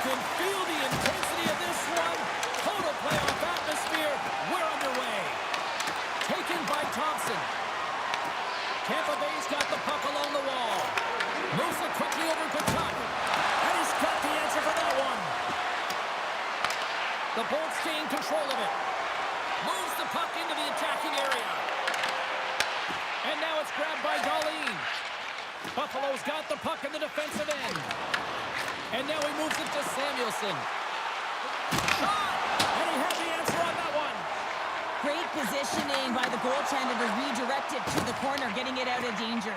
can feel the intensity of this one. Total playoff atmosphere. We're underway. Taken by Thompson. Tampa Bay's got the puck along the wall. Moves it quickly over to Tuck. And he's got the answer for that one. The Bolts gain control of it. Moves the puck into the attacking area. And now it's grabbed by Darlene. Buffalo's got the puck in the defensive end. And now he moves it to Samuelson. Shot! And he had the answer on that one. Great positioning by the goaltender to redirect it to the corner, getting it out of danger.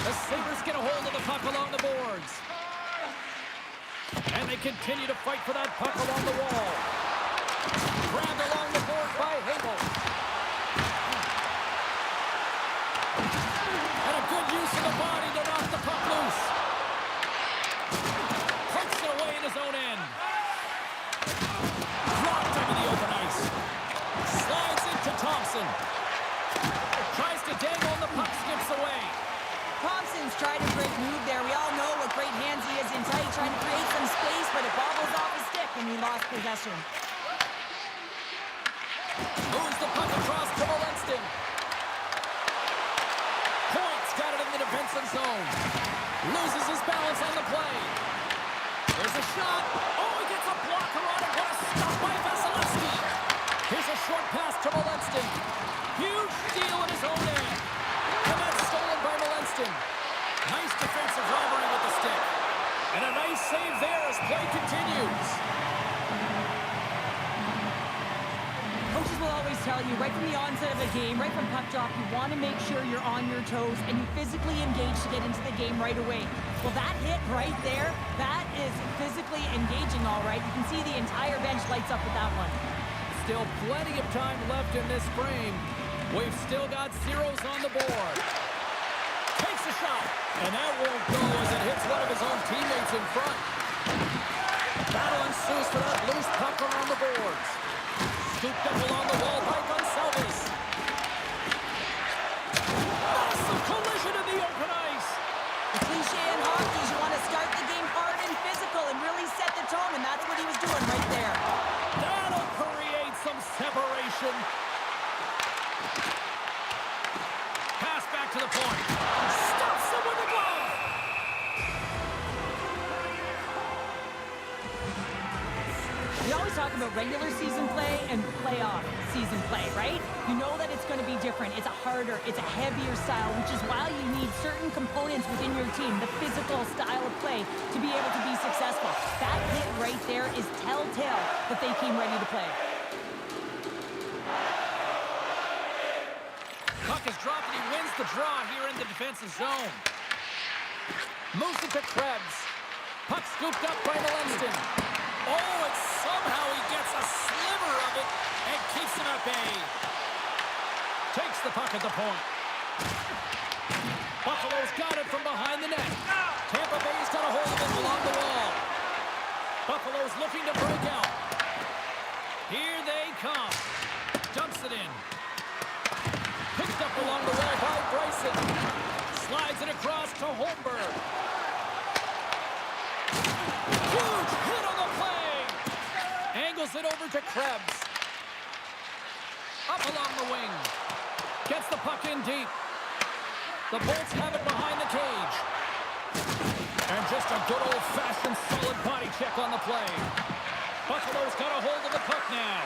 The Sabres get a hold of the puck along the boards. And they continue to fight for that puck along the wall. Grabbed along the board by Hagel. And a good use of the body to knock the puck loose. Takes it away in his own end. Dropped into the open ice. Slides into Thompson. Tries to dangle and the puck skips away. Thompson's tried a great move there. We all know what great hands he is in tight, trying to create some space, but it bobbles off his stick and he lost possession. Moves the puck across to Walenston. Points got it in the defensive zone. Loses his balance on the play. There's a shot. Oh, he gets a blocker on it. What a stop by Vasilevsky. Here's a short pass to Walenston. Huge steal in his own end. And that's stolen by Walenston. Nice defensive robbery with the stick. And a nice save there as play continues. Coaches will always tell you, right from the onset of the game, right from puck drop, you want to make sure you're on your toes and you physically engage to get into the game right away. Well, that hit right there, that is physically engaging, all right. You can see the entire bench lights up with that one. Still plenty of time left in this frame. We've still got zeros on the board. Takes a shot, and that won't go as it hits one of his own teammates in front. Battle ensues for that loose puck around the boards. Scooped up along the wall by Gonçalves. Massive collision in the open ice. The cliche in hockey is you want to start the game hard and physical and really set the tone, and that's what he was doing right there. That'll create some separation. Pass back to the point. Stops him with a glove. We always talk about regular season play and playoff season play, right? You know that it's going to be different. It's a harder, it's a heavier style, which is why you need certain components within your team, the physical style of play, to be able to be successful. That hit right there is telltale that they came ready to play. Puck is dropped and he wins the draw here in the defensive zone. Moves it to Krebs. Puck scooped up by Walenston. Oh, and somehow he gets a sliver of it and keeps him at bay. Takes the puck at the point. Buffalo's got it from behind the net. Tampa Bay's got a hold of it along the wall. Buffalo's looking to break out. Here they come. Dumps it in. Picked up along the wall by Bryson. Slides it across to Holmberg. Huge hit on the play. Angles it over to Krebs. Up along the wing. Gets the puck in deep. The Bolts have it behind the cage. And just a good old-fashioned solid body check on the play. Buffalo's got a hold of the puck now.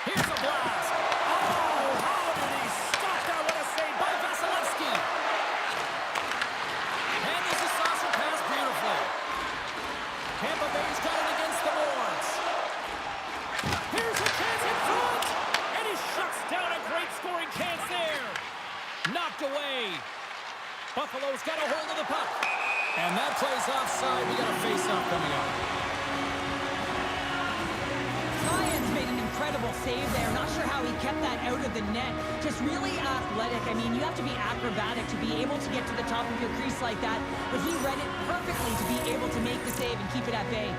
Here's a blast. Oh, how did he stop that? What a save by Vasilevsky. Handles the saucer pass beautifully. Tampa Bay's got it against the boards. Here's a chance in front. And he shuts down a great scoring chance there. Knocked away. Buffalo's got a hold of the puck. And that plays offside. We got a face-off coming up. Ryan's made an incredible save there. Not sure how he kept that out of the net. Just really athletic. I mean, you have to be acrobatic to be able to get to the top of your crease like that. But he read it perfectly to be able to make the save and keep it at bay.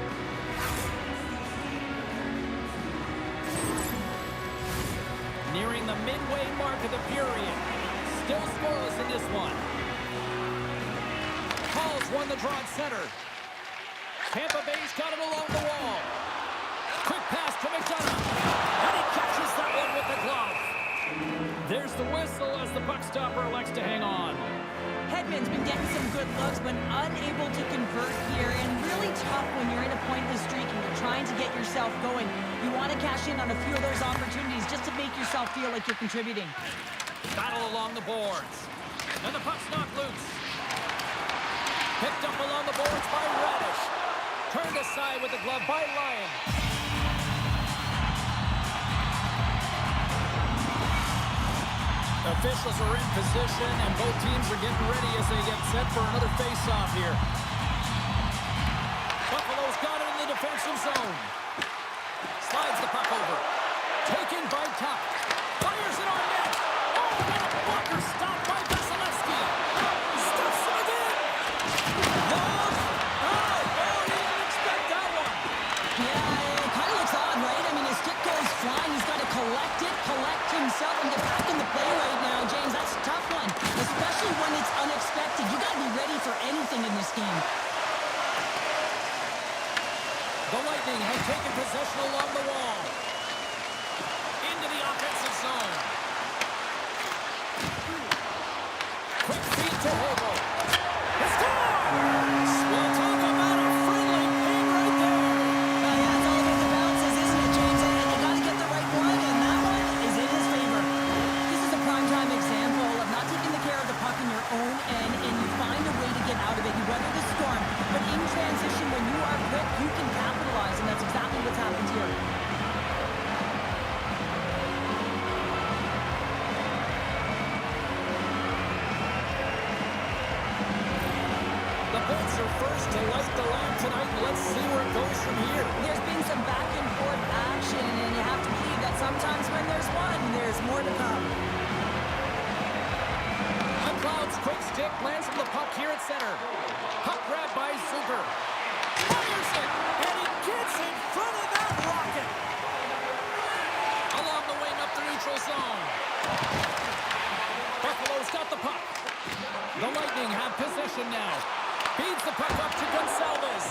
Nearing the midway mark of the period. Still scoreless in this one. Calls Sabres won the draw at center. Tampa Bay's got it along the wall. Quick pass to McDonough. And he catches that one with the glove. There's the whistle as the puck stopper elects to hang on. Hedman's been getting some good looks, but unable to convert here, and really tough when you're in a pointless streak and you're trying to get yourself going. You want to cash in on a few of those opportunities just to make yourself feel like you're contributing. Battle along the boards. And the puck's knocked loose. Picked up along the boards by Radish. Turned aside with the glove by Lyon. Officials are in position, and both teams are getting ready as they get set for another face-off here. Buffalo's got it in the defensive zone. Slides the puck over. Taken by Tuck. Fires it on net. Oh, what a blocker stop by Vasilevsky. Stuffs him again. Love. Oh, he didn't expect that one. Yeah, it kind of looks odd, right? I mean, his stick goes flying. He's got to collect it, collect himself, and get back in the play right now, James. That's a tough one, especially when it's unexpected. You got to be ready for anything in this game. The Lightning have taken possession along the wall. Into the offensive zone. Quick feed to Hagel. He scores! We'll talk about a friendly game right there. Yeah, it's all about the bounces, isn't it, James? And you got to get the right one, and that one is in his favor. This is a primetime example of not taking the care of the puck in your own end, and you find a way to get out of it. You weather the storm, but in transition, when you are quick, you can capitalize, and that's exactly what's happened here. The Bolts are first to light the lamp tonight. Let's see where it goes from here. There's been some back and forth action, and you have to believe that sometimes when there's one, there's more to come. McLeod's quick stick lands from the puck here at center. Puck grabbed by Zucker. Fires it, and he gets in front of that rocket. Along the wing up the neutral zone. Buffalo's got the puck. The Lightning have possession now. Feeds the puck up to Gonçalves.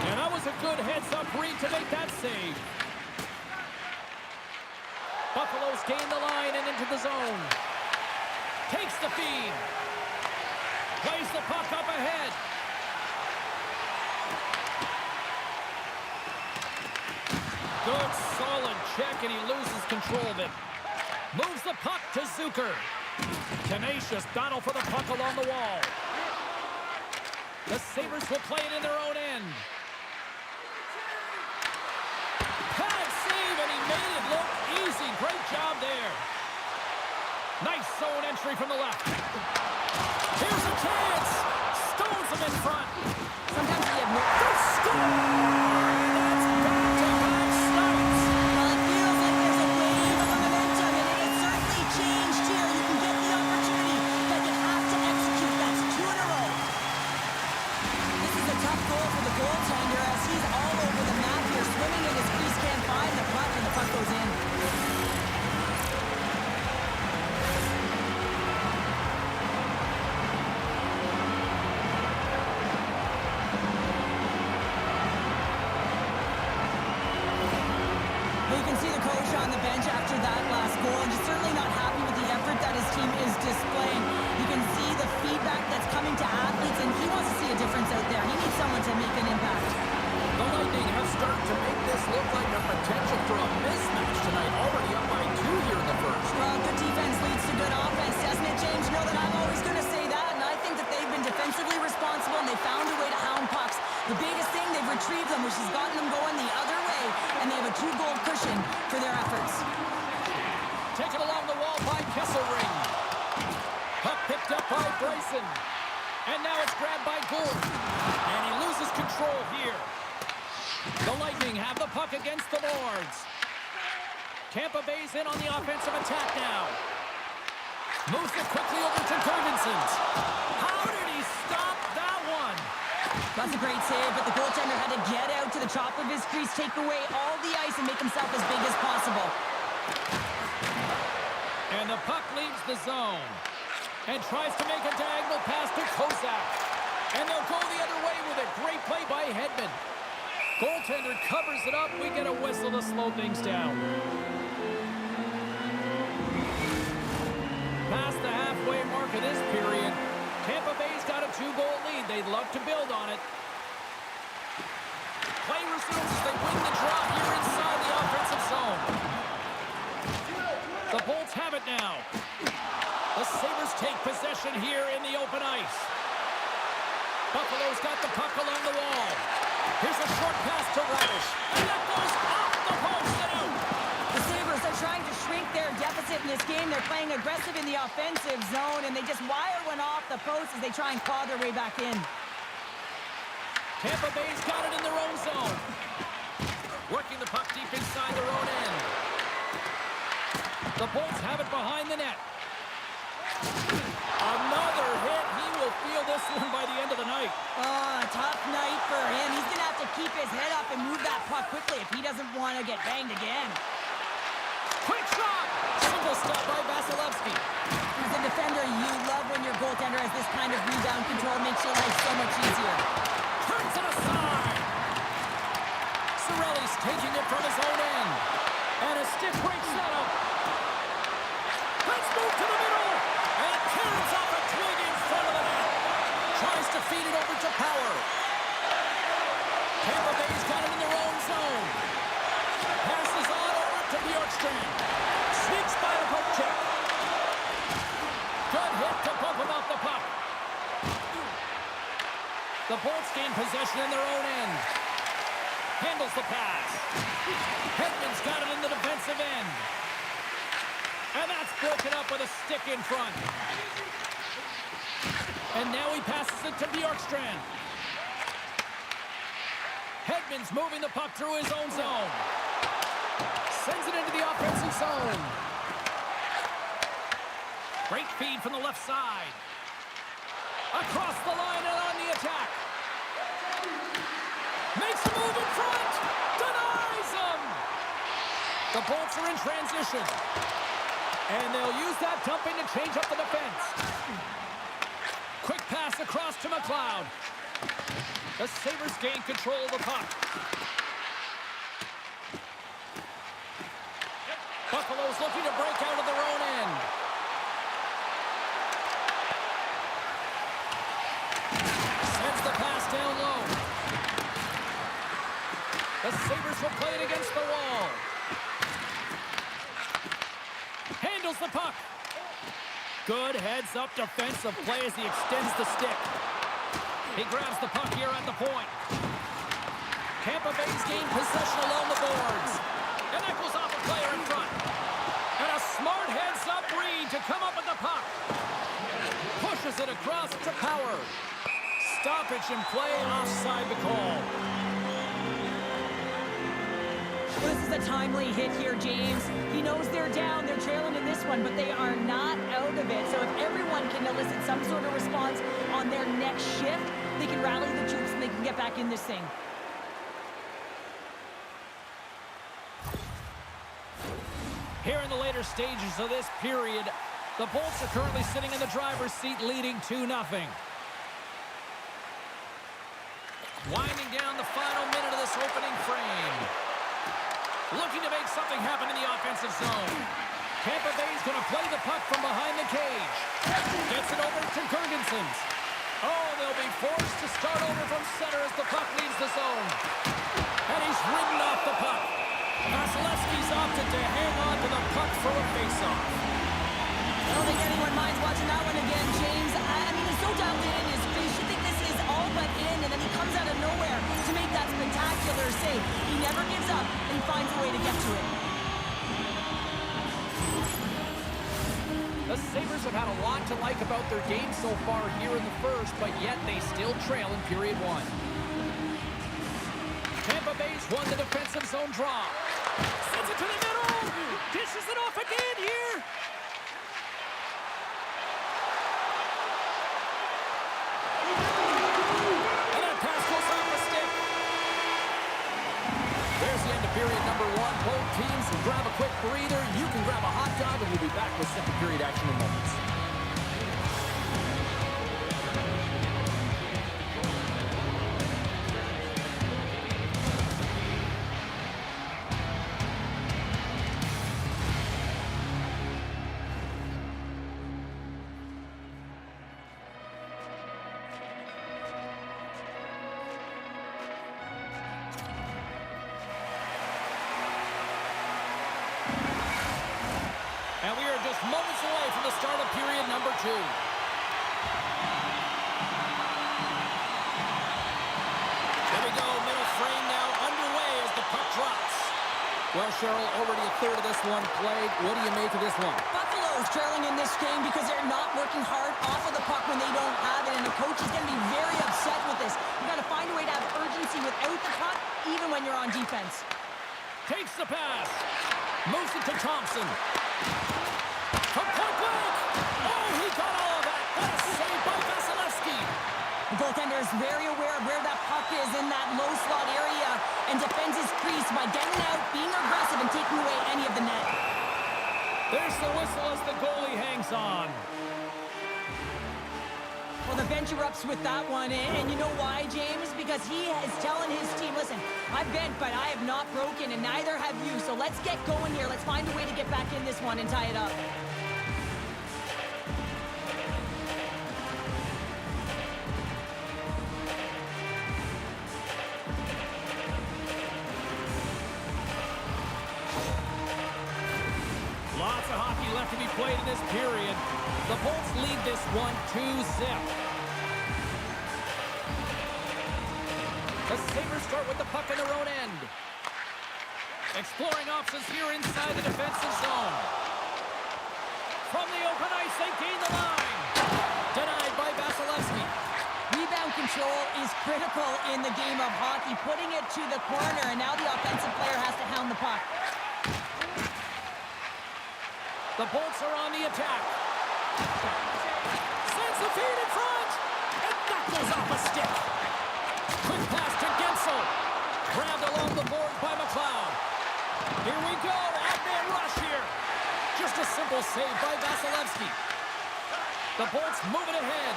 And that was a good heads-up read to make that save. Buffalo's gained the line and into the zone. Takes the feed. Plays the puck up ahead. Good, solid check, and he loses control of it. Moves the puck to Zucker. Tenacious battle for the puck along the wall. The Sabres will play it in their own end. Pad save, and he made it look easy. Great job there. Nice zone entry from the left. Here's a chance. Stones him in front. Sometimes you have no... Score! That's back-to-back starts. Well, it feels like there's a wave of momentum, and it has certainly changed here. You can get the opportunity, but you have to execute. That's 2 in a row. This is a tough goal for the goaltender as he's all over the map here, swimming in his crease, can't find the puck, and the puck goes in. You can see the coach on the bench after that last goal, and he's certainly not happy with the effort that his team is displaying. You can see the feedback that's coming to athletes, and he wants to see a difference out there. He needs someone to make an impact. The Lightning have started to make this look like a potential for a mismatch tonight. Already up by 2 here in the first. Well, good defense leads to good offense, doesn't it, James? You know that I'm always going to say that, and I think that they've been defensively responsible, and they found a way to hound pucks. The biggest thing, they've retrieved them, which has gotten them going the other way, and they have a 2-goal cushion for their efforts. Taken along the wall by Kesselring. Puck picked up by Bryson. And now it's grabbed by Gould. And he loses control here. The Lightning have the puck against the boards. Tampa Bay's in on the offensive attack now. Moves it quickly over to Gordonsson. How did he stop that one? That's a great save, but the goaltender had to get out to the top of his crease, take away all the ice, and make himself as big as possible. And the puck leaves the zone. And tries to make a diagonal pass to Kozak. And they'll go the other way with it. Great play by Hedman. Goaltender covers it up. We get a whistle to slow things down. Past the halfway mark of this period, Tampa Bay's got a 2-goal lead. They'd love to build on it. Play resumes as they win the draw here inside the offensive zone. The Bolts have it now. The Sabres take possession here in the open ice. Buffalo's got the puck along the wall. Here's a short pass to Radish. And that goes off the post and out. The Sabres are trying to shrink their deficit in this game. They're playing aggressive in the offensive zone, and they just wire one off the post as they try and claw their way back in. Tampa Bay's got it in their own zone. Working the puck deep inside their own end. The Bolts have it behind the net. Another hit. He will feel this one by the end of the night. Tough night for him. He's going to have to keep his head up and move that puck quickly if he doesn't want to get banged again. Quick shot! Single stop by Vasilevsky. As a defender, you love when your goaltender has this kind of rebound control. Makes your life so much easier. Turns it aside. Cirelli's taking it from his own end. And a stiff break setup. Let's move to the middle. And tears off a twig in front of the net. Tries to feed it over to Power. Tampa Bay's got it in their own zone. Passes on over to Bjorkstrand. Sneaks by the poke check. Good hit to bump him off the puck. The Bolts gain possession in their own end. Handles the pass. Hedman's got it in the defensive end. And that's broken up with a stick in front. And now he passes it to Bjorkstrand. Hedman's moving the puck through his own zone. Sends it into the offensive zone. Great feed from the left side. Across the line and on the attack. Makes a move in front. Denies him. The Bolts are in transition. And they'll use that dumping to change up the defense. Quick pass across to McLeod. The Sabres gain control of the puck. Buffalo's looking to break out of their own end. Sends the pass down low. The Sabres will play it against the wall. Handles the puck. Good heads-up defensive play as he extends the stick. He grabs the puck here at the point. Tampa Bay's gained possession along the boards. And that goes off a player in front. And a smart heads-up read to come up with the puck. Pushes it across to Power. Stoppage in play, offside the call. This is a timely hit here, James. He knows they're down, they're trailing in this one, but they are not out of it. So if everyone can elicit some sort of response on their next shift, they can rally the troops and they can get back in this thing. Here in the later stages of this period, the Bolts are currently sitting in the driver's seat leading 2-0. Winding down the final minute of this opening frame. Looking to make something happen in the offensive zone. Tampa Bay's going to play the puck from behind the cage. Gets it over to Gergensons. Oh, they'll be forced to start over from center as the puck leaves the zone. And he's ridden off the puck. Vasilevsky's opted to hang on to the puck for a face-off. I don't think anyone minds watching that one again, James. I mean, he's so dialed in. You should think this is all but in, and then he comes out of nowhere to make that spectacular save. He never gives up, and he finds a way to get to it. The Sabres have had a lot to like about their game so far here in the first, but yet they still trail in period one. Tampa Bay's won the defensive zone draw. Sends it to the middle. Dishes it off again here. And that pass goes off the stick. There's the end of period number one. Both teams grab a quick breather. You can grab a hot dog, and we'll be back with second period action in moments. moments away from the start of period number 2. There we go, middle frame now underway as the puck drops. Well, Cheryl, already a third of this one played. What do you make of this one? Buffalo's trailing in this game because they're not working hard off of the puck when they don't have it, and the coach is going to be very upset with this. You've got to find a way to have urgency without the puck, even when you're on defense. Takes the pass. Moves it to Thompson. From point blank. Oh, he got all of that. What a save by Vasilevsky. The goaltender is very aware of where that puck is in that low slot area and defends his crease by getting out, being aggressive, and taking away any of the net. There's the whistle as the goalie hangs on. Well, the bench erupts with that one, and you know why, James? Because he is telling his team, listen, I've bent, but I have not broken, and neither have you, so let's get going here. Let's find a way to get back in this one and tie it up. Lots of hockey left to be played in this period. The Bolts lead this one 2-0. The Sabres start with the puck in their own end. Exploring options here inside the defensive zone. From the open ice, they gain the line. Denied by Vasilevsky. Rebound control is critical in the game of hockey. Putting it to the corner, and now the offensive player has to hound the puck. The Bolts are on the attack. Sends the feed in front. And that goes off a stick. Quick pass to Gensel. Grabbed along the board by McLeod. Here we go. Odd-man rush here. Just a simple save by Vasilevsky. The Bolts move it ahead.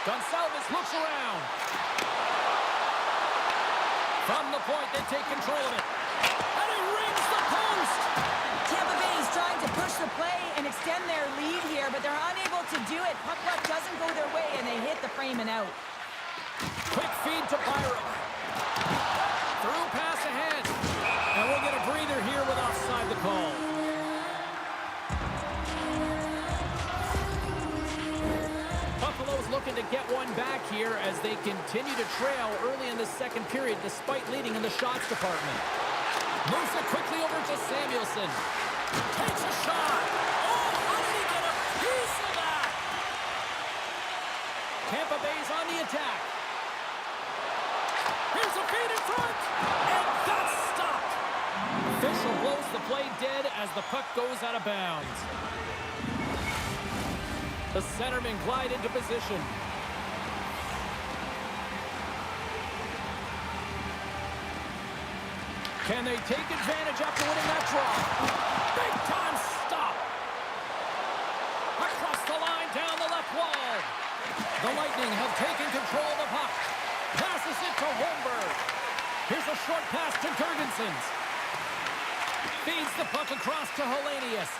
Gonsalves looks around. From the point, they take control of it. And he rings the post. Tampa Bay is trying to push the play and extend their lead here, but they're unable to do it. Puck luck doesn't go their way, and they hit the frame and out. Quick feed to Byram. Through pass ahead. And we'll get a breather here with offside the call. Buffalo's looking to get one back here as they continue to trail early in the second period despite leading in the shots department. Moves it quickly over to Samuelson. Takes a shot. Oh, how did he get a piece of that? Tampa Bay's on the attack. Here's a feed in front. And that's stopped. Official blows the play dead as the puck goes out of bounds. The centermen glide into position. Can they take advantage after winning that draw? Big time stop. Across the line, down the left wall. The Lightning have taken control of the puck. Passes it to Holmberg. Here's a short pass to Girgensons. Feeds the puck across to Hellenius.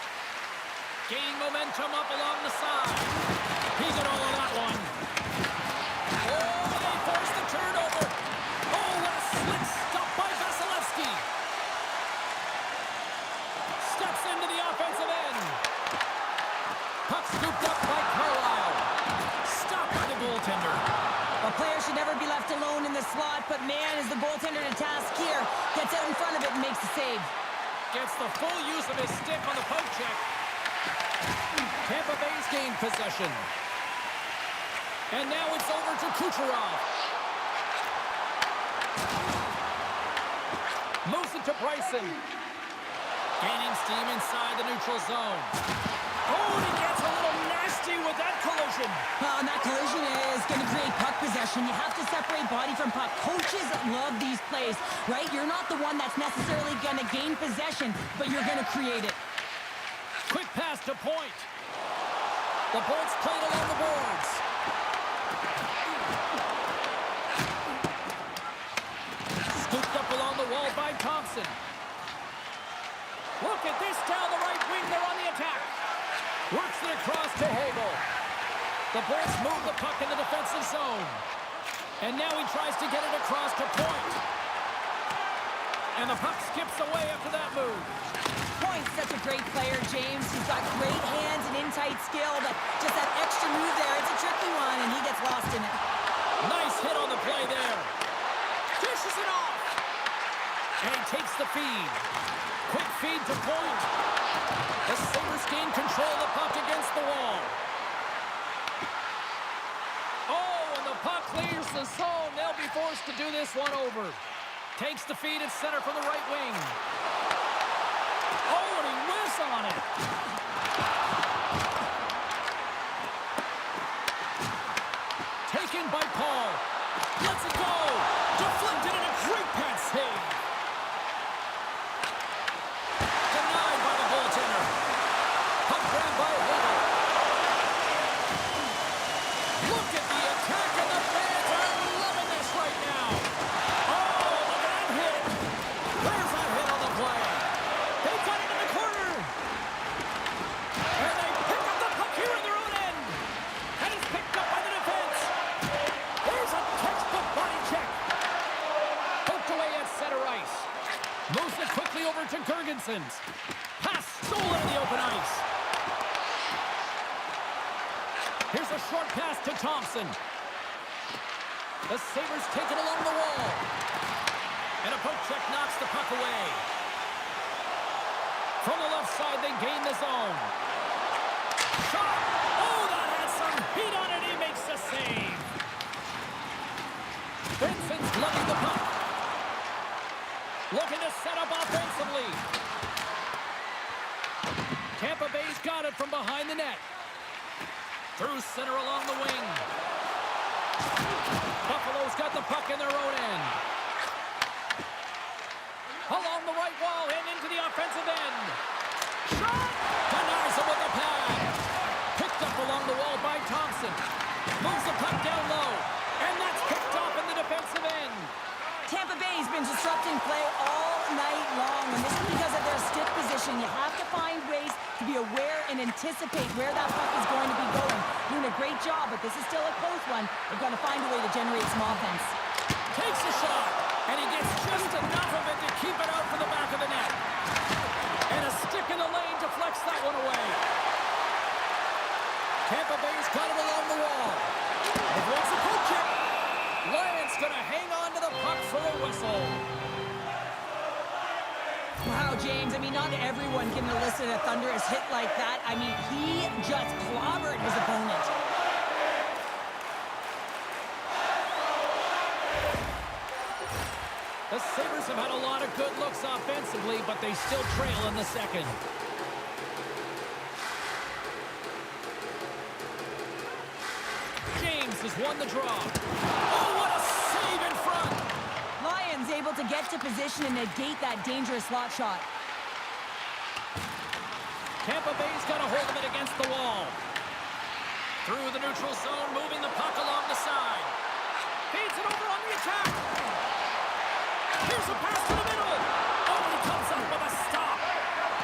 Gaining momentum up along the side. He got all of that one. Oh, they forced the turnover. Oh, what a slick stop by Vasilevsky. Steps into the offensive end. Puck scooped up by Carlisle. Stopped by the goaltender. A player should never be left alone in the slot, but man, is the goaltender to task here. Gets out in front of it and makes the save. Gets the full use of his stick on the poke check. Tampa Bay's gained possession. And now it's over to Kucherov. Moves it to Bryson. Gaining steam inside the neutral zone. Oh, he gets a little nasty with that collision. And that collision is going to create puck possession. You have to separate body from puck. Coaches love these plays, right? You're not the one that's necessarily going to gain possession, but you're going to create it. Quick pass to point. The Bolts played along the boards. Scooped up along the wall by Thompson. Look at this down the right wing. They're on the attack. Works it across to Hagel. The Bolts move the puck in the defensive zone. And now he tries to get it across to point. And the puck skips away after that move. Point's such a great player, James. He's got great hands and in-tight skill, but just that extra move there, it's a tricky one, and he gets lost in it. Nice hit on the play there. Dishes it off. And he takes the feed. Quick feed to point. The Sabres gain control of the puck against the wall. Oh, and the puck clears the zone. They'll be forced to do this one over. Takes the feed at center from the right wing. Oh, and he whiffs on it. Taken by Paul. Lets it go. Deflected and a great pass save. Denied by the goaltender. Puck grabbed by Hill. Look at the attack, and the fans are loving this right now. Oh, look at that hit. There's that hit on the play. They got it in the corner. And they pick up the puck here in their own end. And it's picked up by the defense. There's a textbook body check. Poked away at center ice. Moves it quickly over to Gergensons. Pass stolen in the open ice. Here's a short pass to Thompson. The Sabres take it along the wall. And a poke check knocks the puck away. From the left side, they gain the zone. Shot! Oh, that had some heat on it. He makes the save. Benson's lugging the puck. Looking to set up offensively. Tampa Bay's got it from behind the net. Through center along the wing. Buffalo's got the puck in their own end. Along the right wall and into the offensive end. Shot! Denies him with the pad. Picked up along the wall by Thompson. Moves the puck down low. And that's picked off in the defensive end. Tampa Bay's been disrupting play all night long, and this is because of their stick position. You have to find ways to be aware and anticipate where that puck is going to be going. Doing a great job, but this is still a close one. They've got to find a way to generate some offense. Takes a shot, and he gets just enough of it to keep it out from the back of the net. And a stick in the lane deflects that one away. Tampa Bay's got it along the wall. It wants a poke check. Lions gonna hang on to the puck for a whistle. Wow, James, I mean, not everyone can elicit a thunderous hit like that. I mean, he just clobbered his opponent. The Sabres have had a lot of good looks offensively, but they still trail in the second. James has won the draw. Oh, what a save in front! Lions able to get to position and negate that dangerous slot shot. Tampa Bay's got a hold of it against the wall. Through the neutral zone, moving the puck along the side. Feeds it over on the attack. Here's a pass to the middle. Oh, he comes up with a stop.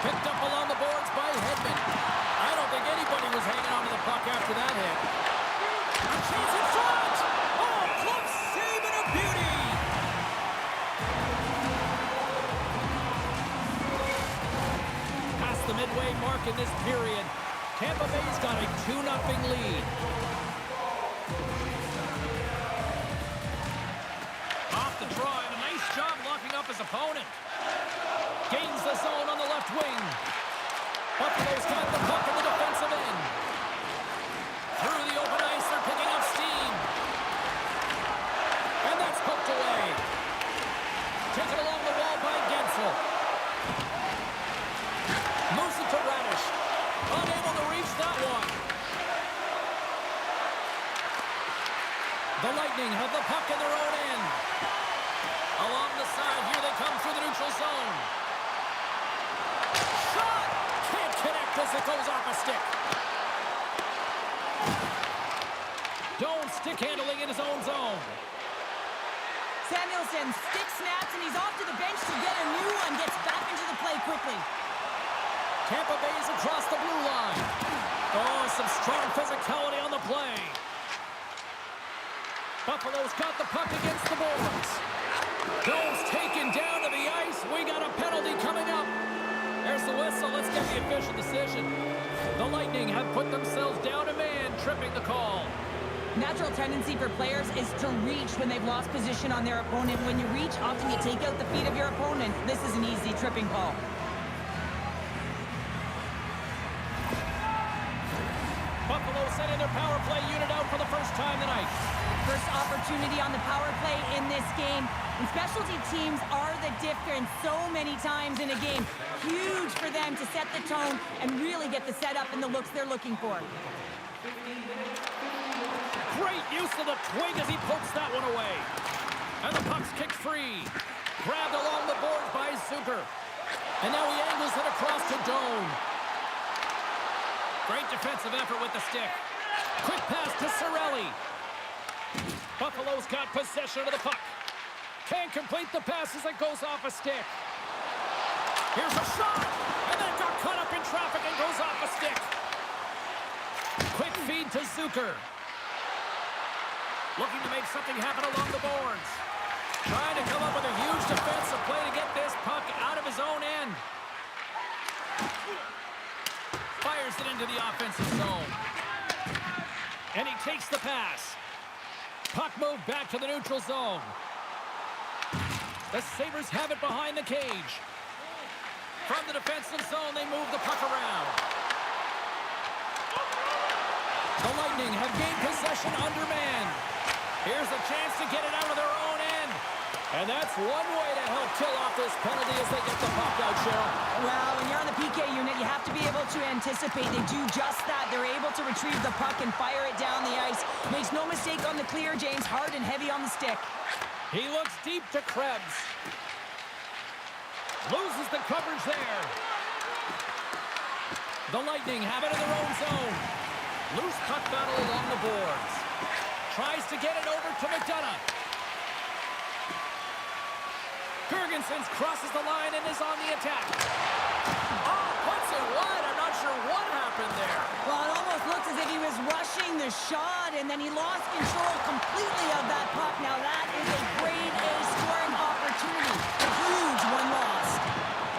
Picked up along the boards by Hedman. I don't think anybody was hanging on to the puck after that hit. A chance in front. Oh, close save and a beauty. Past the midway mark in this period, Tampa Bay's got a 2-0 lead. Off the draw, and a nice job locking up his opponent. Gains the zone on the left wing. Buffalo's got the puck in the defensive end. Through the open ice, they're picking up steam. And that's poked away. Taken along the wall by Gensel. Moves it to Radish. Unable to reach that one. The Lightning have the puck in their own end. Along the side, here they come through the neutral zone. Shot! Can't connect as it goes off a stick. Doan stick handling in his own zone. Samuelsson stick snaps, and he's off to the bench to get a new one. Gets back into the play quickly. Tampa Bay's across the blue line. Oh, some strong physicality on the play. Buffalo's got the puck against the boards. Doan's taken down to the ice. get the official decision. The Lightning have put themselves down a man, tripping the call. Natural tendency for players is to reach when they've lost position on their opponent. When you reach, often you take out the feet of your opponent. This is an easy tripping call. Buffalo sending their power play unit out for the first time tonight. First opportunity on the power play in this game. And specialty teams are the difference so many times in a game. Huge for them to set the tone and really get the setup and the looks they're looking for. Great use of the twig as he pokes that one away. And the puck's kicked free. Grabbed along the boards by Zucker. And now he angles it across to Doan. Great defensive effort with the stick. Quick pass to Cirelli. Buffalo's got possession of the puck. Can't complete the pass as it goes off a stick. Here's a shot. And then got caught up in traffic and goes off a stick. Quick feed to Zucker. Looking to make something happen along the boards. Trying to come up with a huge defensive play to get this puck out of his own end. Fires it into the offensive zone. And he takes the pass. Puck moved back to the neutral zone. The Sabres have it behind the cage. From the defensive zone, they move the puck around. The Lightning have gained possession undermanned. Here's a chance to get it out of their own end. And that's one way to help kill off this penalty as they get the puck out, Cheryl. Well, when you're on the PK unit, you have to be able to anticipate. They do just that. They're able to retrieve the puck and fire it down the ice. Makes no mistake on the clear, James. Hard and heavy on the stick. He looks deep to Krebs. Loses the coverage there. The Lightning have it in their own zone. Loose puck battle along the boards. Tries to get it over to McDonough. Girgensons crosses the line and is on the attack. Oh, puts it wide. I'm not sure what happened there. Well, it almost looks as if he was rushing the shot, and then he lost control completely of that puck. Now that is a grade A scoring opportunity. A huge one lost.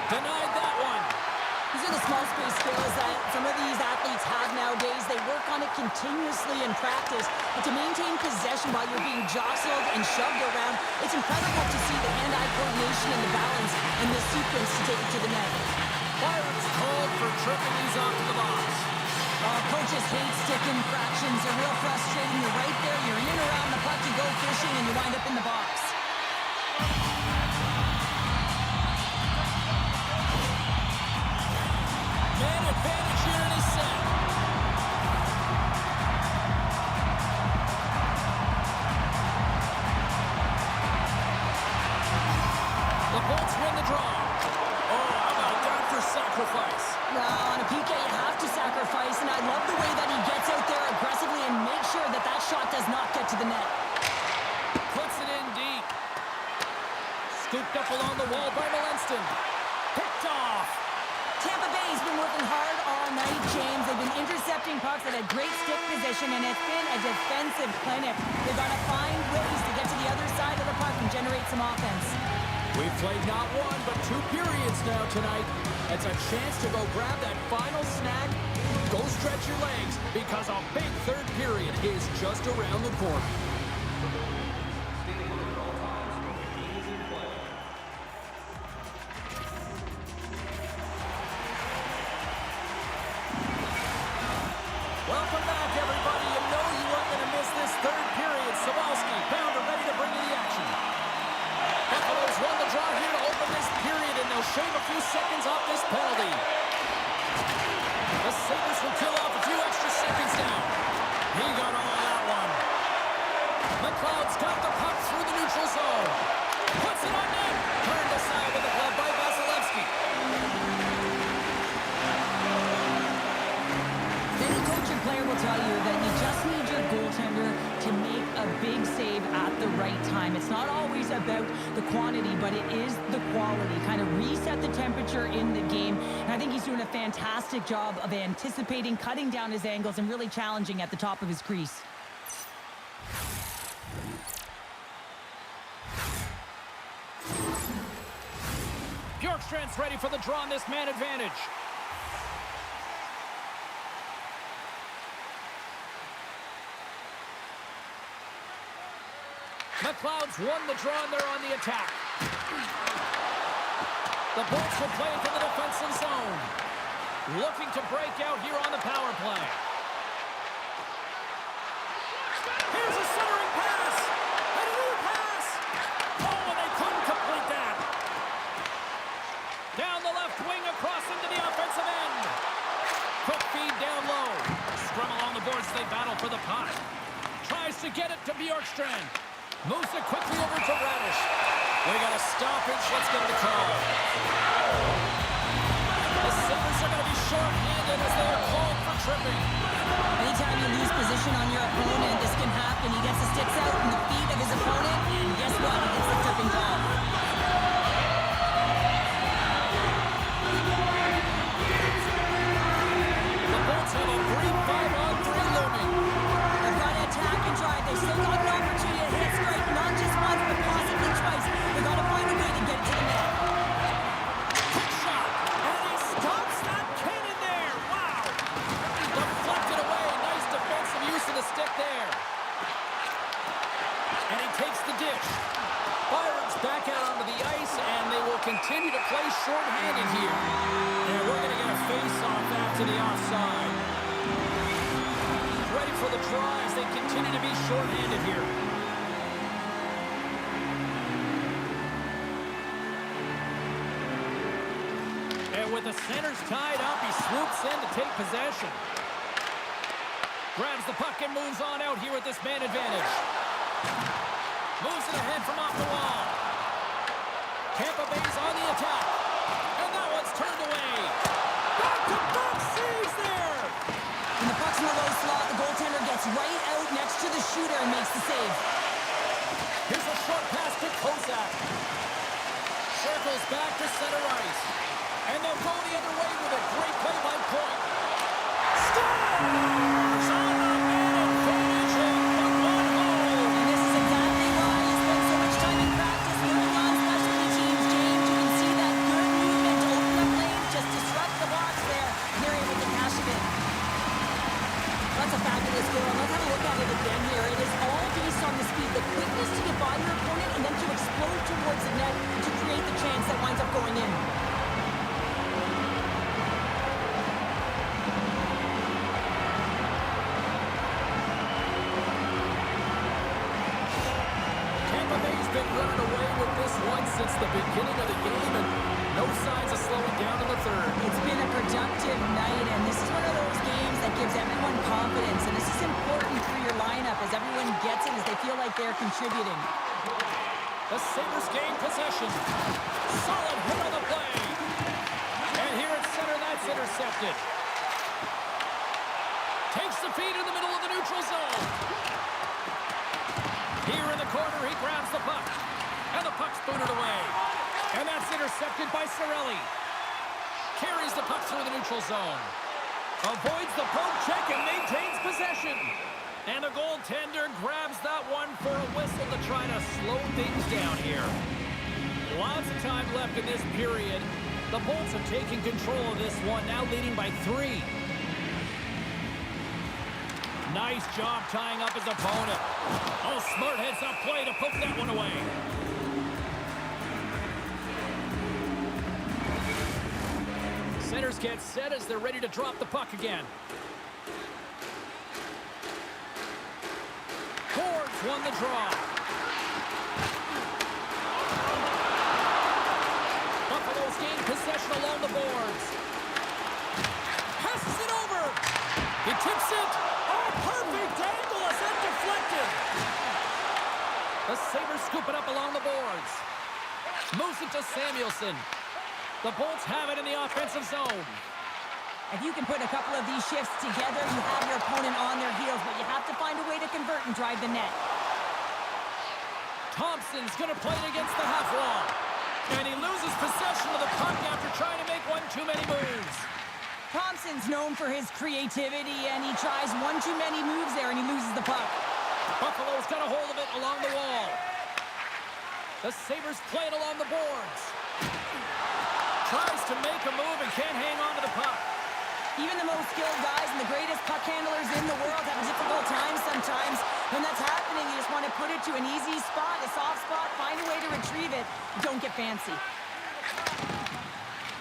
Denied that one. These are the small space skills that some of these athletes have nowadays. They work on it continuously in practice. But to maintain possession while you're being jostled and shoved around, it's incredible to see the hand-eye coordination and the balance in this sequence to take it to the net. Pirates called for tripping these off to the box. Coaches hate stick infractions. They're real frustrating. You're right there. You're in and around the puck. You go fishing and you wind up in the box. Man advantage here in his set. The Bolts win the draw. Oh, how about that for sacrifice? Well, on a PK, you have to sacrifice, and I love the way that he gets out there aggressively and makes sure that that shot does not get to the net. Puts it in deep. Scooped up along the wall by Malenston. Picked off. Tampa Bay's been working hard all night, James. They've been intercepting pucks at a great stick position, and it's been a defensive clinic. They've got to find ways to get to the other side of the puck and generate some offense. We've played not one, but 2 periods now tonight. It's a chance to go grab that final snag. Go stretch your legs, because a big third period is just around the corner. Welcome back, everybody. You know you weren't going to miss this third period. Sabalski, Pounder ready to bring you the action. Buffalo's won the draw here to open this period, and they'll shave a few seconds off this penalty. The Sabres will kill off a few extra seconds now. He got all that one. McLeod's got the puck through the neutral zone. Puts it on net. Turned aside with the glove by Vasilevsky. Any coach or player will tell you that you just need your goaltender to make a big save at the right time. It's not always about the quantity, but it is the quality. Kind of reset the temperature in the game. And I think he's doing a fantastic job of anticipating, cutting down his angles, and really challenging at the top of his crease. Bjorkstrand's ready for the draw on this man advantage. Clouds won the draw, and they're on the attack. The Bolts will play into the defensive zone. Looking to break out here on the power play. Here's a centering pass. And a new pass. Oh, and they couldn't complete that. Down the left wing, across into the offensive end. Quick feed down low. Scrum along the boards as they battle for the puck. Tries to get it to Bjorkstrand. Moves it quickly over to Radish. We got a stoppage. Let's get the call. The Sabres are going to be short-handed as they are called for tripping. Anytime you lose position on your opponent, this can happen. He gets the sticks out in the feet of his opponent, and guess what? He gets the tripping call. The Bolts have a brief 5-on-3 looming. They've got to attack and drive. They've still got an opportunity to hit straight, not just once, but possibly twice. They've got to find a way to get it to the net. Quick shot, and he stops that cannon there. Wow. Deflected away. Nice defensive use of the stick there. And he takes the dish. Byron's back out onto the ice, and they will continue to play short-handed here. And we're going to get a face-off after the offside. Ready for the draw as they continue to be short-handed here. And with the centers tied up, he swoops in to take possession. Grabs the puck and moves on out here with this man advantage. Moves it ahead from off the wall. Tampa Bay's on the attack. And that one's turned away. Back-to-back saves there. When the puck's in the low slot, the goaltender gets right out next to the shooter and makes the save. Here's a short pass to Kozak. Circles back to center ice. And they'll go the other way with a great play by Point. Scores on the man advantage and one home. And this is exactly why he spent so much time in practice moving on specialty teams, James. You can see that good movement to open up lanes, just disrupt the box there. And they're able to cash it in. That's a fabulous goal. Let's have a look at it again here. It is all based on the speed, the quickness to get by your opponent, and then to explode towards the net to create the chance that winds up going in. Tampa Bay's been running away with this one since the beginning of the game, and no signs of slowing down in the third. It's been a productive night, and this is one of those games that gives everyone confidence, and this is important for your lineup as everyone gets it, as they feel like they're contributing. The Sabres gain possession. Solid hit on the play. And here at center, that's intercepted. Takes the feed in the middle of the neutral zone. Here in the corner, he grabs the puck. And the puck's booted away. And that's intercepted by Cirelli. Carries the puck through the neutral zone. Avoids the poke check and maintains possession. And the goaltender grabs that one for a whistle to try to slow things down here. Lots of time left in this period. The Bolts have taken control of this one, now leading by 3. Nice job tying up his opponent. Oh, smart heads-up play to poke that one away. Centers get set as they're ready to drop the puck again. Boards won the draw. Buffalo's gained possession along the boards. Passes it over. He tips it. Oh, perfect angle as that deflected. The Sabres scoop it up along the boards. Moves it to Samuelson. The Bolts have it in the offensive zone. If you can put a couple of these shifts together, you have your opponent on their heels, but you have to find a way to convert and drive the net. Thompson's going to play it against the half wall. And he loses possession of the puck after trying to make one too many moves. Thompson's known for his creativity, and he tries one too many moves there, and he loses the puck. Buffalo's got a hold of it along the wall. The Sabres play it along the boards. Tries to make a move and can't hang on to the puck. Even the most skilled guys and the greatest puck handlers in the world have a difficult time sometimes. When that's happening, you just want to put it to an easy spot, a soft spot, find a way to retrieve it. Don't get fancy.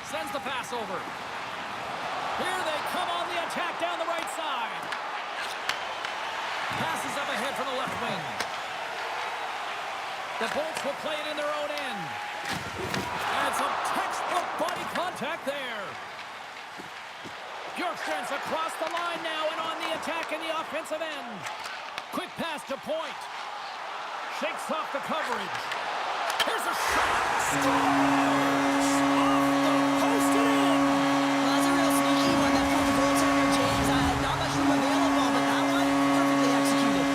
Sends the pass over. Here they come on the attack down the right side. Passes up ahead from the left wing. The Bolts will play it in their own end. And some textbook body contact there. Bjorkstrand's across the line now and on the attack in the offensive end. Quick pass to point. Shakes off the coverage. Here's a shot. Scores! Off the post and in. Well, that's a real sneaky one that put the goaltender, James. Not much room available, but that one perfectly executed.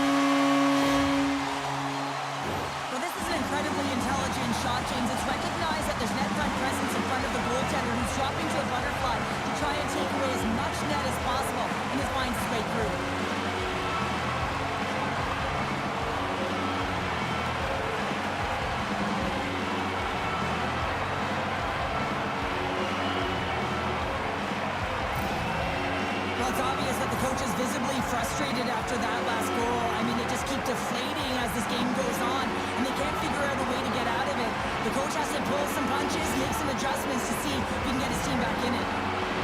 Well, this is an incredibly intelligent shot, James. It's recognized that there's net front presence in front of the goaltender who's dropping to a butterfly to try and take away as much net as possible, and this finds his way through. Well, it's obvious that the coach is visibly frustrated after that last goal. I mean, they just keep deflating as this game goes on, and they can't figure out a way to get out of it. The coach has to pull some punches, make some adjustments to see if he can get his team back in it.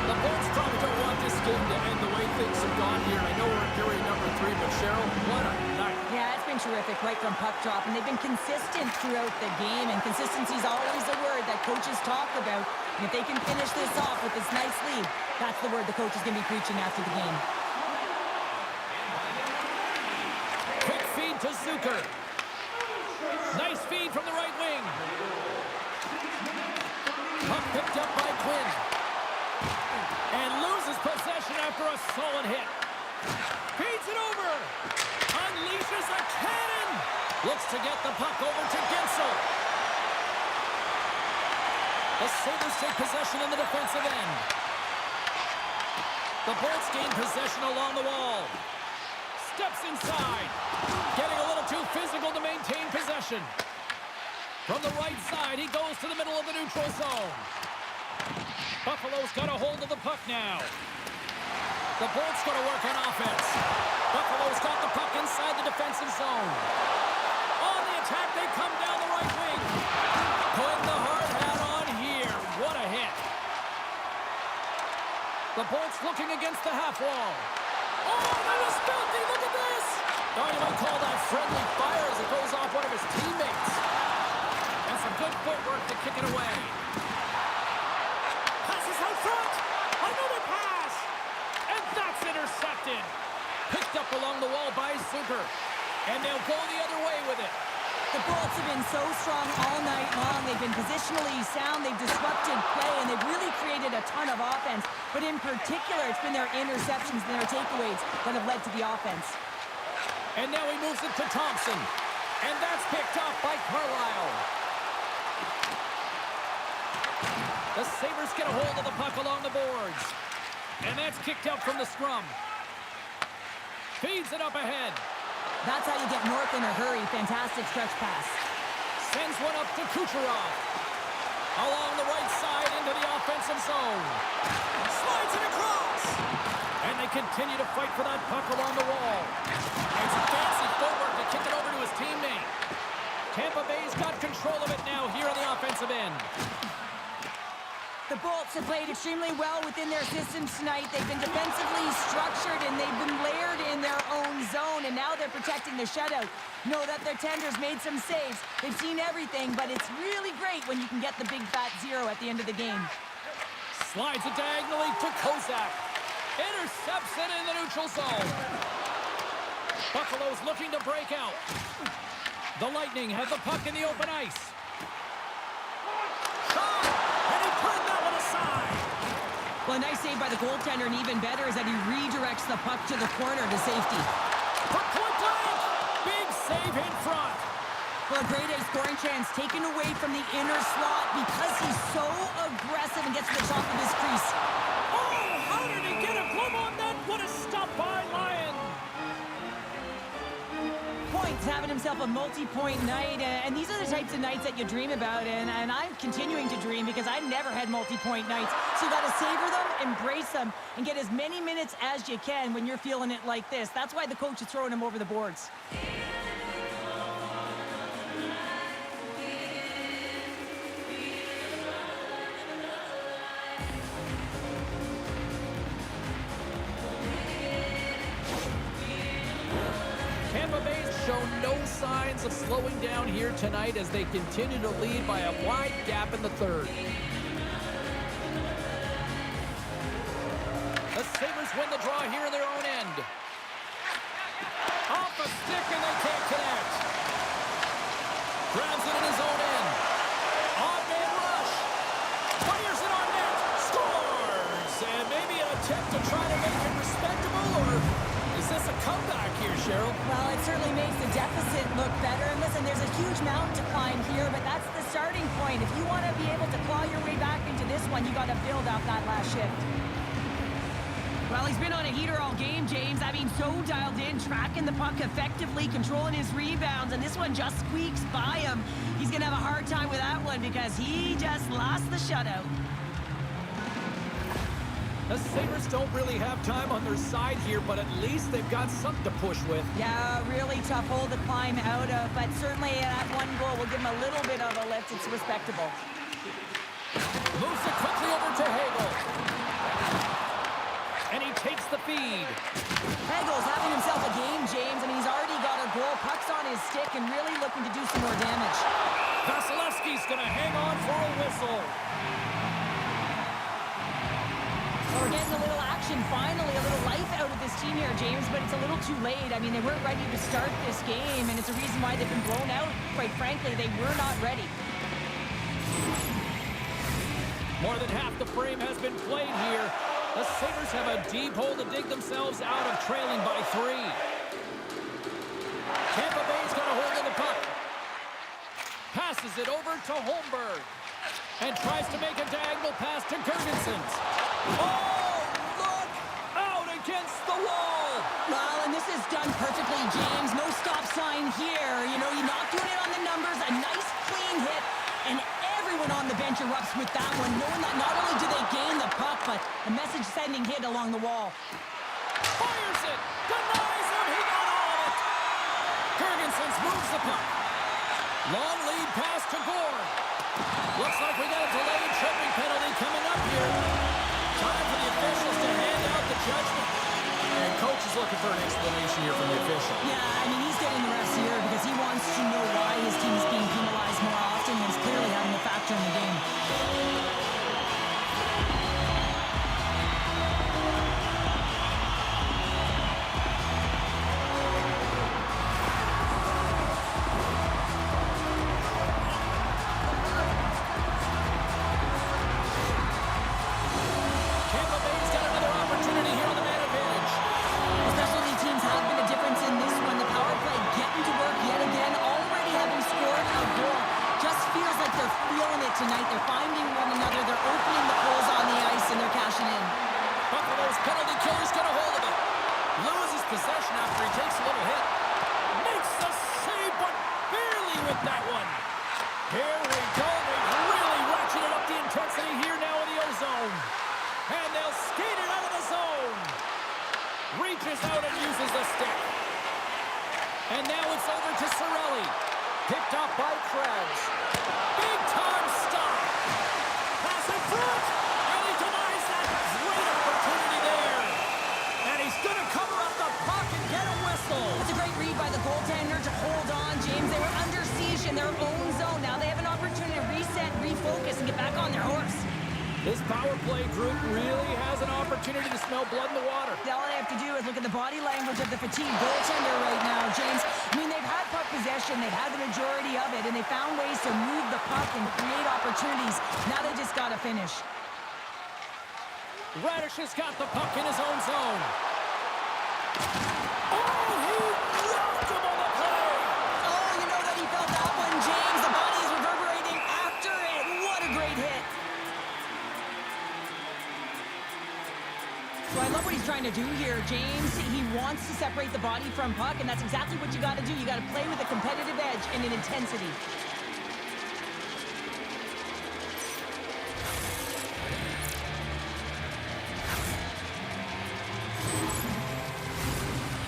The Bolts probably don't want this game to end the way things have gone here. I know we're in period number 3, but Cheryl, what a night. Yeah, it's been terrific right from puck drop, and they've been consistent throughout the game, and consistency is always a word that coaches talk about. And if they can finish this off with this nice lead, that's the word the coach is going to be preaching after the game. Quick feed to Zucker. Nice feed from the right wing. Puck picked up by Quinn. And loses possession after a solid hit. Feeds it over. Unleashes a cannon. Looks to get the puck over to Gensel. The Sabres take possession in the defensive end. The Bolts gain possession along the wall. Steps inside. Getting a little too physical to maintain possession. From the right side, he goes to the middle of the neutral zone. Buffalo's got a hold of the puck now. The Bolts got to work on offense. Buffalo's got the puck inside the defensive zone. On the attack, they come down the right wing. Putting the hard hat on here. What a hit. The Bolts looking against the half wall. Oh, that was filthy. Look at this. Oh, you might call that friendly fire as it goes off one of his teammates. And some good footwork to kick it away. Passes out front. Another pass. And that's intercepted. Picked up along the wall by Zucker. And they'll go the other way with it. The Bolts have been so strong all night long. They've been positionally sound. They've disrupted play, and they've really created a ton of offense. But in particular, it's been their interceptions and their takeaways that have led to the offense. And now he moves it to Thompson. And that's picked off by Carlisle. The Sabres get a hold of the puck along the boards. And that's kicked out from the scrum. Feeds it up ahead. That's how you get north in a hurry. Fantastic stretch pass. Sends one up to Kucherov. Along the right side into the offensive zone. Slides it across. And they continue to fight for that puck along the wall. And some fancy footwork to kick it over to his teammate. Tampa Bay's got control of it now here on the offensive end. The Bolts have played extremely well within their systems tonight. They've been defensively structured, and they've been layered in their own zone, and now they're protecting the shutout. Know that their tenders made some saves. They've seen everything, but it's really great when you can get the big fat zero at the end of the game. Slides it diagonally to Kozak. Intercepts it in the neutral zone. Buffalo's looking to break out. The Lightning have the puck in the open ice. Well, a nice save by the goaltender, and even better is that he redirects the puck to the corner to safety. For point blank! Big save in front. Well, a grade A scoring chance taken away from the inner slot because he's so aggressive and gets to the top of his crease. Oh, how did he get a glove on that? What a stop by Lyon. Points having having himself a multi-point night, and these are the types of nights that you dream about, and I'm continuing to dream because I've never had multi-point nights. So you got to savor them, embrace them, and get as many minutes as you can when you're feeling it like this. That's why the coach is throwing him over the boards. Tampa Bay's shown no signs of slowing down here tonight as they continue to lead by a wide gap in the third. The Sabres win the draw here in their own end. Off a stick and they can't connect. Grabs it in his own end. Odd-man rush. Fires it on net. Scores! And maybe an attempt to try to make it respectable, or is this a comeback here, Cheryl? Well, it certainly makes the deficit look better. And listen, there's a huge mountain to climb here, but that's the starting point. If you want to be able to claw your way back into this one, you got to build off that last shift. Well, he's been on a heater all game, James. I mean, so dialed in, tracking the puck effectively, controlling his rebounds, and this one just squeaks by him. He's going to have a hard time with that one because he just lost the shutout. The Sabres don't really have time on their side here, but at least they've got something to push with. Yeah, really tough hole to climb out of, but certainly that one goal will give him a little bit of a lift. It's respectable. Moves it quickly over to Hagel. And he takes the feed. Hegel's having himself a game, James. I mean, he's already got a goal. Puck's on his stick and really looking to do some more damage. Vasilevsky's going to hang on for a whistle. Well, we're getting a little action, finally, a little life out of this team here, James, but it's a little too late. I mean, they weren't ready to start this game, and it's a reason why they've been blown out. Quite frankly, they were not ready. More than half the frame has been played here. The Sabres have a deep hole to dig themselves out of, trailing by 3. Tampa Bay's got a hold of the puck. Passes it over to Holmberg. And tries to make a diagonal pass to Gergensen. Oh, look! Out against the wall! Well, and this is done perfectly, James. No stop sign here. You know, you're not doing it on the numbers. A nice, clean hit. And everyone on the bench erupts with that one, knowing that not only do they gain the puck, but a message-sending hit along the wall. Fires it! Denies him! He got all of it! Gergensen moves the puck. Long lead pass to Gore. Looks like we got a delayed tripping penalty coming up here. Time for the officials to hand out the judgment. And coach is looking for an explanation here from the official. Yeah, I mean, he's getting the refs here because he wants to know why his team is being penalized more often, and is clearly having a factor in the game. Tampa Bay's got another opportunity here on the man advantage. Specialty teams have been a difference in this one. The power play getting to work yet again, already having scored a goal. Just feels like they're feeling it tonight. They're finding one another. They're opening the holes on the ice, and they're cashing in. Buffalo's penalty killer's got a hold of it. Loses possession after he takes a little hit. Makes the save, but barely with that one. Here we go. They've really ratcheted up the intensity here now in the O-zone. And they'll skate it out of the zone. Reaches out and uses the stick. And now it's over to Cirelli. Picked up by Krebs. Big time stop. Pass in front. And he denies that. Great opportunity there. And he's going to cover up the puck and get a whistle. It's a great read by the goaltender to hold on, James. They were under siege in their own zone. Now they have an opportunity to reset, refocus, and get back on their horse. This power play group really has an opportunity to smell blood in the water. All they have to do is look at the body language of the fatigued goaltender right now, James. I mean, they've had puck possession, they've had the majority of it, and they found ways to move the puck and create opportunities. Now they just got to finish. Radish has got the puck in his own zone. Oh, he rocked him on the play. Oh, you know that he felt that one, James. The body is reverberating after it. What a great hit. So I love what he's trying to do here. James, he wants to separate the body from puck, and that's exactly what you got to do. You got to play with a competitive edge and an intensity.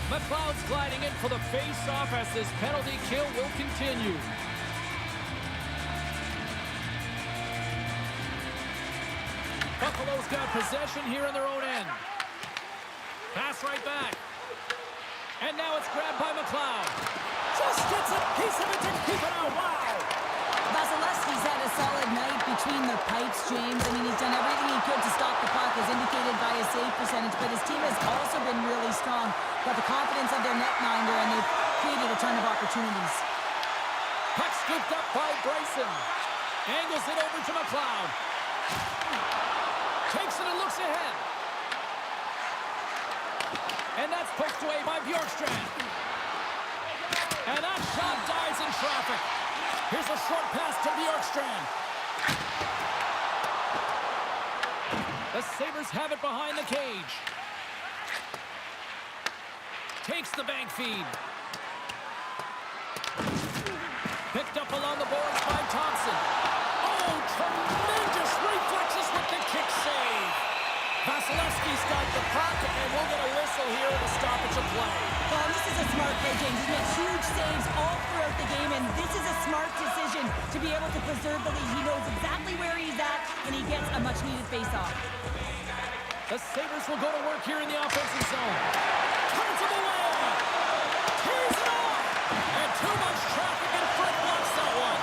McLeod's gliding in for the face-off as this penalty kill will continue. Buffalo's got possession here in their own end. Pass right back. And now it's grabbed by McLeod. Just gets a piece of it to keep it out. Wow! Vasilevsky's had a solid night between the pipes, James. I mean, he's done everything he could to stop the puck, as indicated by his save percentage, but his team has also been really strong. Got the confidence of their netminder, and they've created a ton of opportunities. Puck scooped up by Bryson. Angles it over to McLeod. Takes it and looks ahead. And that's pushed away by Bjorkstrand. And that shot dies in traffic. Here's a short pass to Bjorkstrand. The Sabres have it behind the cage. Takes the bank feed. Picked up along the boards by Thompson. Oh, tremendous reflexes with the kick save. Vasilevsky's got the puck, and we'll get a whistle here at the stoppage of play. Well, this is a smart play, James. He's made huge saves all throughout the game, and this is a smart decision to be able to preserve the lead. He knows exactly where he's at, and he gets a much-needed face-off. The Sabres will go to work here in the offensive zone. Turns it away. Tees it off. And too much traffic in front blocks that one.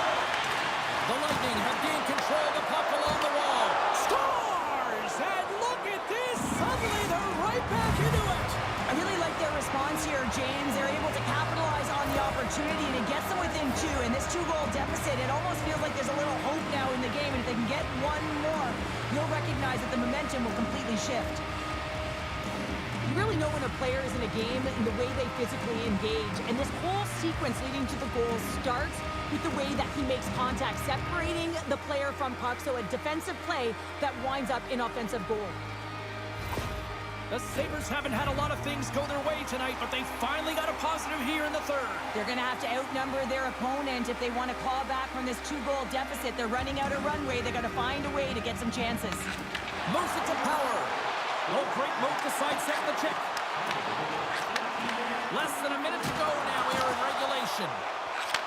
The Lightning have gained control of the puck along the wall. Scores! And look at this. Suddenly they're right back into it. I really like their response here, James. They're able to capitalize on the opportunity, and it gets them within two. And this two-goal deficit, it almost feels like there's a little hope now in the game. And if they can get one more, you'll recognize that the momentum will completely shift. You really know when a player is in a game in the way they physically engage. And this whole sequence leading to the goal starts with the way that he makes contact, separating the player from puck. So a defensive play that winds up in offensive goal. The Sabres haven't had a lot of things go their way tonight, but they finally got a positive here in the third. They're going to have to outnumber their opponent if they want to claw back from this two-goal deficit. They're running out of runway. They're going to find a way to get some chances. Moves it to Power. Oh, great move to sidestep the check. Less than a minute to go now here in regulation.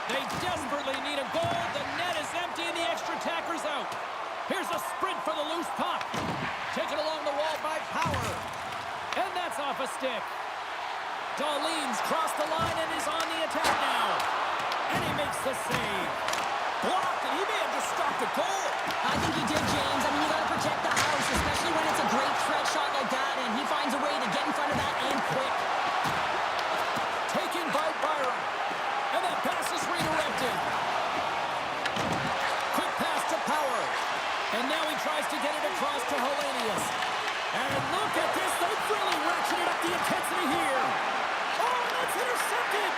They desperately need a goal. The net is empty and the extra attacker's out. Here's a sprint for the loose puck. Taken along the wall by Power. And that's off a stick. Dahlin's crossed the line and is on the attack now. And he makes the save. Blocked, and he may have just stopped a goal. I think he did, James. I mean, you got to protect the house, especially when it's a great threat shot like that, and he finds a way to get in front of that and quick. Taken by Byron. And that pass is redirected. Quick pass to Power. And now he tries to get it across to Hellenius. And look at this. They've really ratcheted up the intensity here. Oh, that's intercepted.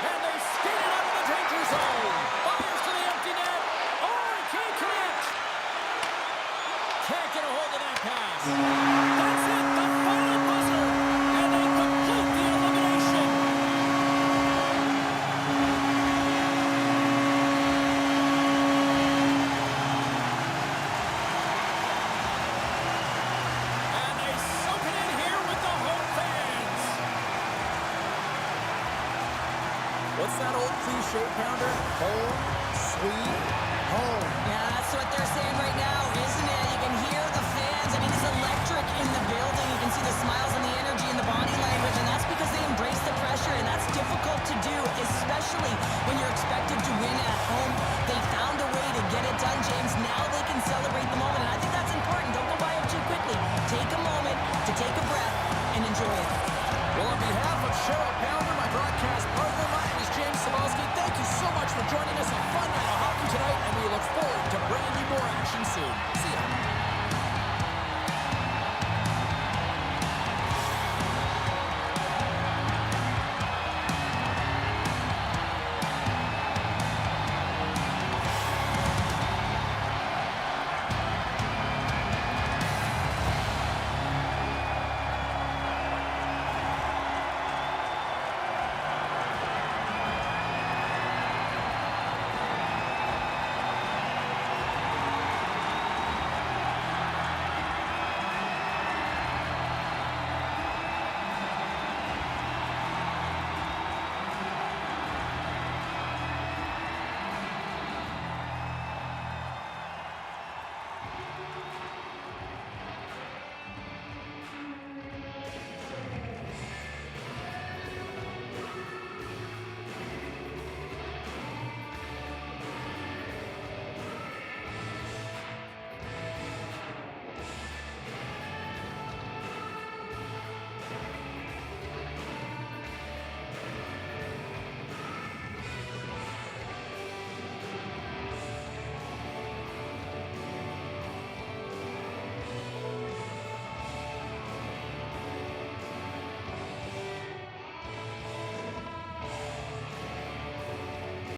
And they skated out of the danger zone. Fires to the empty net. Oh, he can't connect. Can't get a hold of that pass. That's it. The final buzzer. And they complete the elimination. And they soak it in here with the home fans. What's that old cliche, Pounder? Home, sweet home. Yeah, that's what they're saying right now, isn't it? You can hear the fans. I mean, it's electric in the building. You can see the smiles and the energy and the body language, and that's because they embrace the pressure, and that's difficult to do, especially when you're expected to win at home. They found a way to get it done, James. Now they can celebrate the moment, and I think that's important. Don't go by it too quickly. Take a moment to take a breath and enjoy it. Well, on behalf of Cheryl Pounder, my broadcast partner, my name is James Cebulski. Thank you so much for joining us. A fun night of hockey tonight, and we look forward to bringing you more action soon. See ya.